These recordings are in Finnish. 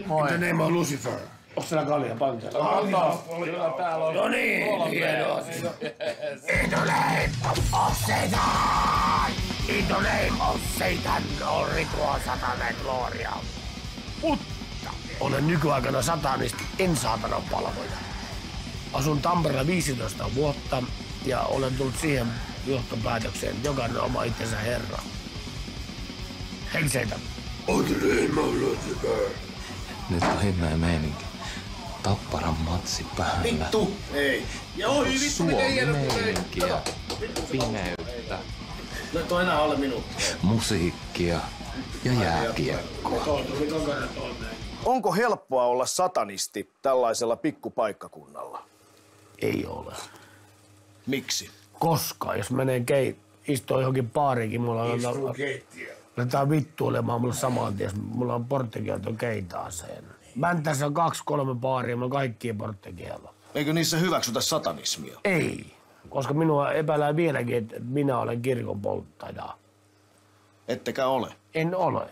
Moi. The name on Lucifer. Onks siellä kalja panteella? Kyllä täällä on. No niin, hienoa. In the name of Satan! In the name of Satan, glory tuo satanen gloria. Mutta olen nykyaikana satanisti, en saatanan palvoja. Asun Tampereella 15 vuotta ja olen tullut siihen johtopäätökseen, että jokainen on oma itsensä herra. Hei Satan. On the name of Lucifer. Nyt on himmeä meininki. Tapparan matsi päällä. Vittu! Ei. Joo, vittu, Suomi-meininkiä. Pimeyttä. No toi enää alle minuuttia. Musiikkia ja jääkiekkoa. Onko helppoa olla satanisti tällaisella pikkupaikkakunnalla? Ei ole. Miksi? Koska jos menee istuu johonkin baariinkin, mulla on aletaan vittuilemaan mulle saman tien, mulla on porttikielto keitaaseen. Mäntässä on 2-3 baaria, mulla on kaikkien porttikielto. Eikö niissä hyväksytä satanismia? Ei, koska minua epäillään vieläkin, että minä olen kirkon polttaja. Ettekä ole? En ole.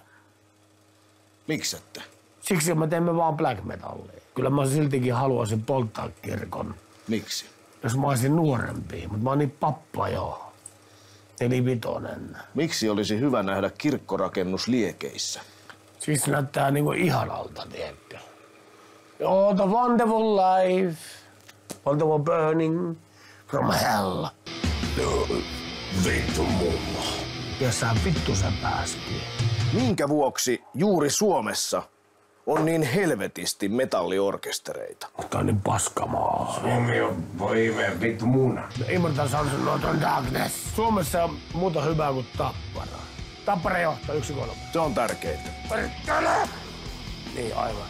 Miksette? Siksi me teemme vaan black metallia. Kyllä mä siltikin haluaisin polttaa kirkon. Miksi? Jos mä olisin nuorempi, mutta mä oon niin pappa jo. 45. Miksi olisi hyvä nähdä kirkkorakennus liekeissä? Siis se näyttää niinku ihanalta, tiedätkö? Oh, the wonderful life, wonderful burning from hell. Vittu mulla. Jos sä vittu sä päästiin. Minkä vuoksi juuri Suomessa on niin helvetisti metalliorkestereita? Tää on niin paskamaa. Suomi on voimeen vittu muna. Immortal Sons of Northern Darkness. Suomessa on muuta hyvää kuin Tappara. Tappara johtaa 1-3. Se on tärkeintä. Perkele! Niin, aivan.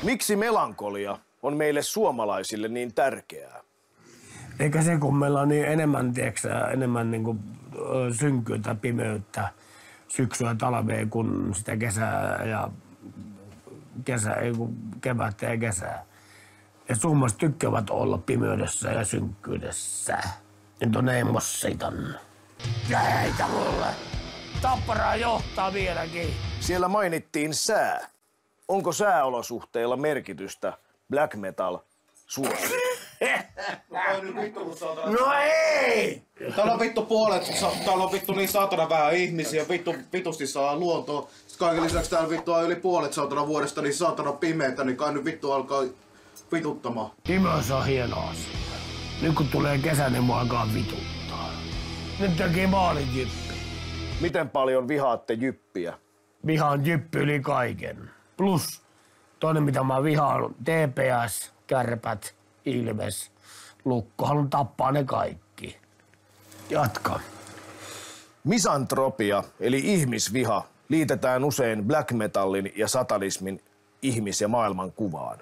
Miksi melankolia on meille suomalaisille niin tärkeää? Eikä se, kun meillä on niin enemmän niin kuin synkkyyttä, pimeyttä, syksyä, talvea kuin sitä kevättä ja kesää. Ja suomalaiset tykkäävät olla pimeydessä ja synkkyydessä. Nyt on Satan. Ja heitä mulle. Tapparaa johtaa vieläkin. Siellä mainittiin sää. Onko sääolosuhteilla merkitystä black metal Suomessa? No ei! Täällä on vittu puolet, täällä on vittu niin saatana vähän ihmisiä, vitusti saa luontoa. Sitten kaiken lisäksi täällä vittu on yli puolet saatana vuodesta niin saatana pimeätä, niin kai nyt vittu alkaa vituttamaan. Pimeys on hieno asia. Nyt kun tulee kesä, niin mua alkaa vituttaa. Nyt tekee maalit jyppi. Miten paljon vihaatte jyppiä? Vihaan jyppi yli kaiken. Plus toinen mitä mä vihaan on TPS, Kärpät, Ilves, Lukko. Haluan tappaa ne kaikki. Jatka. Misantropia eli ihmisviha liitetään usein black metallin ja satanismin ihmis- ja maailmankuvaan.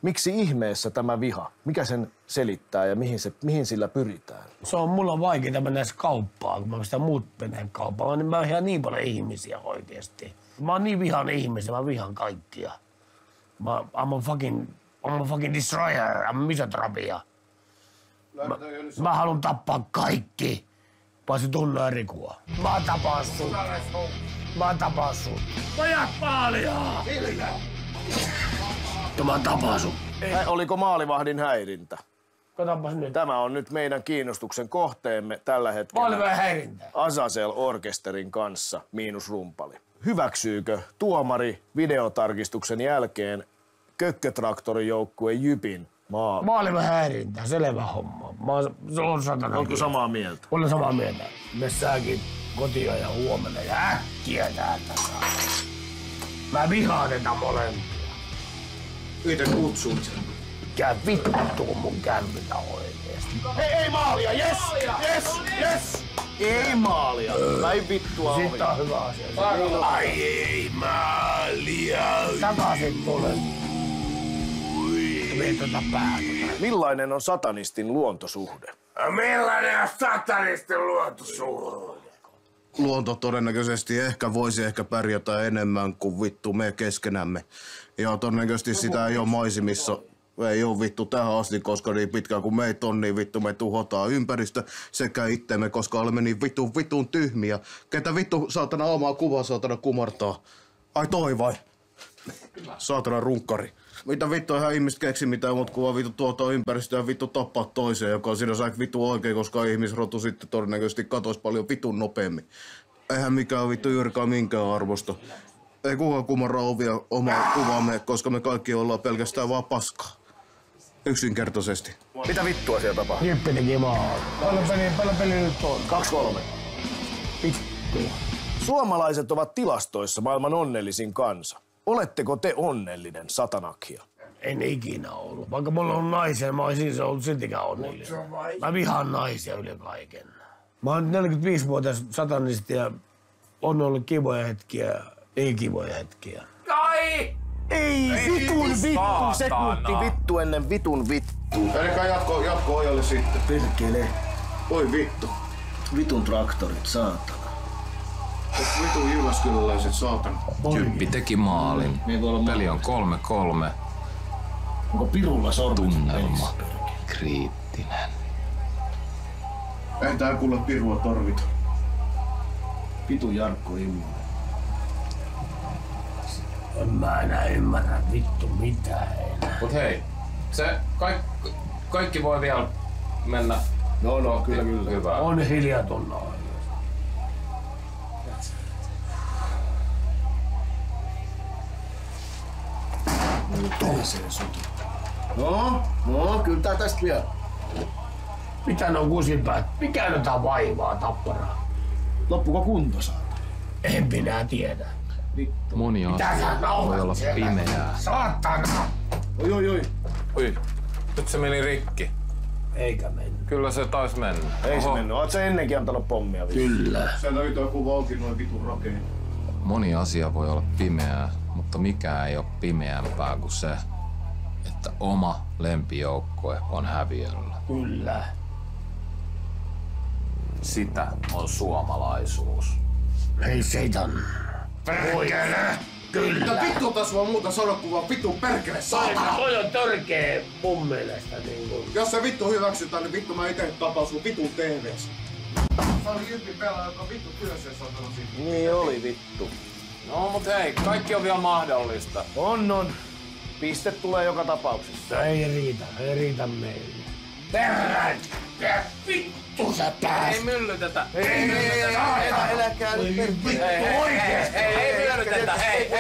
Miksi ihmeessä tämä viha? Mikä sen selittää ja mihin sillä pyritään? Se on mulla vaikeaa mennä kauppaan, kun mä sitä muut menee kauppaan. Mä vihaan niin paljon ihmisiä oikeesti. Mä oon niin vihainen ihmisiä, mä vihaan kaikkia. I'm a fucking destroyer, I'm misantropia. Mä haluan tappaa kaikki, paitsi Tunna ja Rikua. Mä tapaan sut. Pojat maalia! Hiljaa! Ja mä tapaan sut. Oliko maalivahdin häirintä? Katsopas nyt. Tämä on nyt meidän kiinnostuksen kohteemme tällä hetkellä. Maalivahdin häirintä. Azazel-orkesterin kanssa, --rumpali. Hyväksyykö tuomari videotarkistuksen jälkeen Kökkötraktorin joukkueen Jypin Maalivahdin häirintä, selvä homma. Se on satana. Onko samaa mieltä? Olen samaa mieltä. Me sääkin kotiin ja huomenna ja äkkiä täältä saa. Mä vihaan tätä molempia. Itse kutsun sen. Mikä vittu mun kämpillä oikeesti. Ei maalia, yes! Ei maalia. Päin vittua oli. Siitä on hyvä asia. Ai ei maalia. Takaisin tulee. Veitota päätä. Millainen on satanistin luontosuhde? Millainen on satanistin luontosuhde? Luonto todennäköisesti voisi pärjätä enemmän kuin vittu me keskenämme. Ja todennäköisesti sitä ei ole maisemissa. Ei ole vittu tähän asti, koska niin pitkään kuin meitä on, niin vittu me tuhotaan ympäristö sekä itsemme, koska olemme niin vitun tyhmiä. Ketä vittu saatana omaa kuvaa saatana kumartaa? Ai toi vai? Saatana runkkari. Mitä vittu ihan ihmiset keksi mitään muut kuin vittu tuota ympäristöä ja vittu tappaa toiseen, joka on siinä saanut vittu oikein, koska ihmisrotu sitten todennäköisesti katoisi paljon vitun nopeammin. Eihän mikään vittu juurikaan minkään arvosta. Ei kukaan kumarra ovia omaa kuvaamme, koska me kaikki ollaan pelkästään vaan paskaa. Yksinkertaisesti. Mitä vittua siellä tapahtuu? Jyppi teki maali. Paljon peli nyt on? 2-3. Vittu. Suomalaiset ovat tilastoissa maailman onnellisin kansa. Oletteko te onnellinen, satanakia? En ikinä ollut. Vaikka mulla on naisia, mä olisin se ollut siltikään onnellinen. Mä vihaan naisia yli kaiken. Mä oon 45-vuotias satanisti ja on ollut kivoja hetkiä, ei kivoja hetkiä. Ai! Ei, vitun vittu, sekunti vittu ennen vitun vittu. Eli jatko ojalle sitten. Perkele. Oi vittu. Vitun traktorit, saatana. Vitun jyväskyläläiset saatana. Jyppi teki maalin. Peli on 3-3. Onko pirulla sormet? Tunnelma kriittinen. Ei tää kuule pirua tarvita. Vitun Jarkko Immonen. En mä enää ymmärrä vittu mitään enää. Mut hei, se kaikki voi vielä mennä. No, kyllä. Hyvä. On hiljaton aina. Toiseen sotiin. No, kyllä tää tästä vielä. Mitä ne on kusinpäät? Mikä jotain vaivaa Tapparaa? Loppuko kunto saatana? En minä tiedä. Moni asia voi olla pimeää. Saatana! Oi. Ui, nyt se meni rikki. Eikä mennyt. Kyllä se taisi mennä. Ei se mennyt. Oot sä ennenkin antanut pommia? Kyllä. Sieltä nyt joku auki noin vitun rakenne. Moni asia voi olla pimeää, mutta mikään ei ole pimeämpää kuin se, että oma lempijoukkue on häviöllä. Kyllä. Sitä on suomalaisuus. Hei seitan. Perkele! Kyllä. Vittu taas vaan muuta sano kuin vaan vitun perkele saatana. Toi on törkeä mun mielestä niinku. Jos se vittu hyväksytään, niin vittu mä ite tapaan sun vitun TV:ssä. Se oli Jyppi pelaaja, joka vittu työssä saatana siitä. Niin oli vittu. No mut hei, kaikki on vielä mahdollista. On. Piste tulee joka tapauksessa. Ei riitä meille. Perän! Vittu sä pääs! Ei myllytetä. Äläkää nyt Oikeesti! Ei myllytetä. Hei.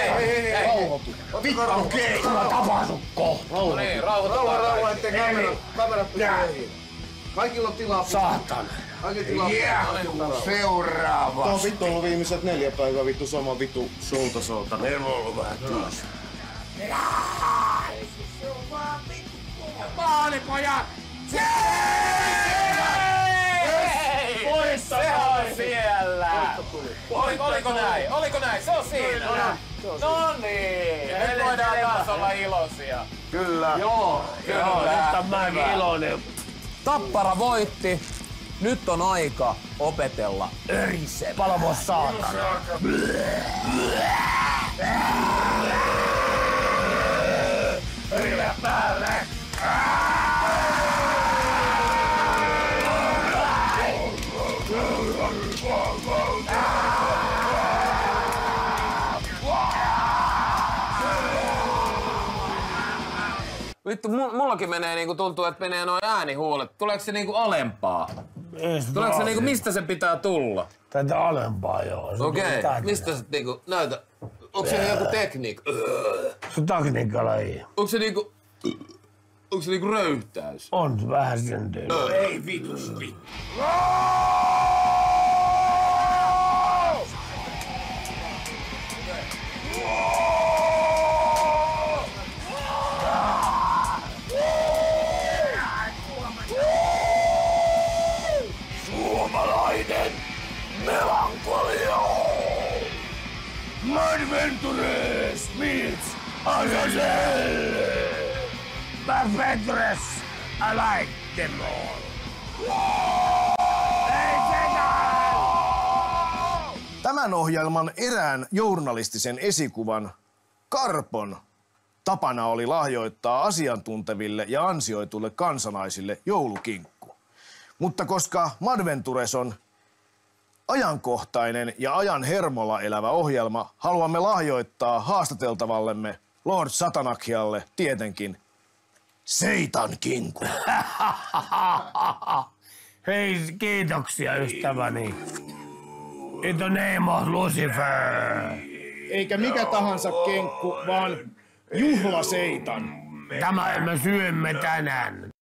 Vittu, okei. Sulla tapahtuu kohta. No niin, rauhoitutaan kaikki. Kamera pysyy. Kaikilla on tilaa. Saatana. Kaikilla tilaa. Seuraava. Tää on vittu ollut viimeiset 4 päivää vittu sama vittu showta saatana. Meillä on ollut vähän työssä. Maalipojat! Se on siellä! Oliko näin? Se on siinä! No niin! Nyt voidaan taas olla iloisia. Kyllä. Joo, nyt on mäkin iloinen. Tappara voitti. Nyt on aika opetella örise. Palvo saatana. Öriä päälle! Vittu, mullakin menee niinku tuntuu, että menee noin äänihuulet. Tuleeko se niinku alempaa? Tuleeko se niinku, mistä se pitää tulla? Tätä alempaa joo. Okei, mistä se niinku, näytä. Onko se joku tekniikka? Se tekniikalla ei. Onko se niinku röyhtäys? On vähän sen tyyli. Ei vitus vittu. Suomalainen melankolia. Madventures meets Azazel. Madventures, I like them all. Tämän ohjelman erään journalistisen esikuvan Karpon tapana oli lahjoittaa asiantunteville ja ansioituille kansanaisille joulukinkku. Mutta koska Madventures on ajankohtainen ja ajan hermolla elävä ohjelma haluamme lahjoittaa haastateltavallemme Lord Satanakialle tietenkin Seitan kinkun. Hei, kiitoksia ystäväni. In the name of Lucifer. Eikä mikä tahansa kenkku, vaan juhlaseitan. Tämä me syömme tänään.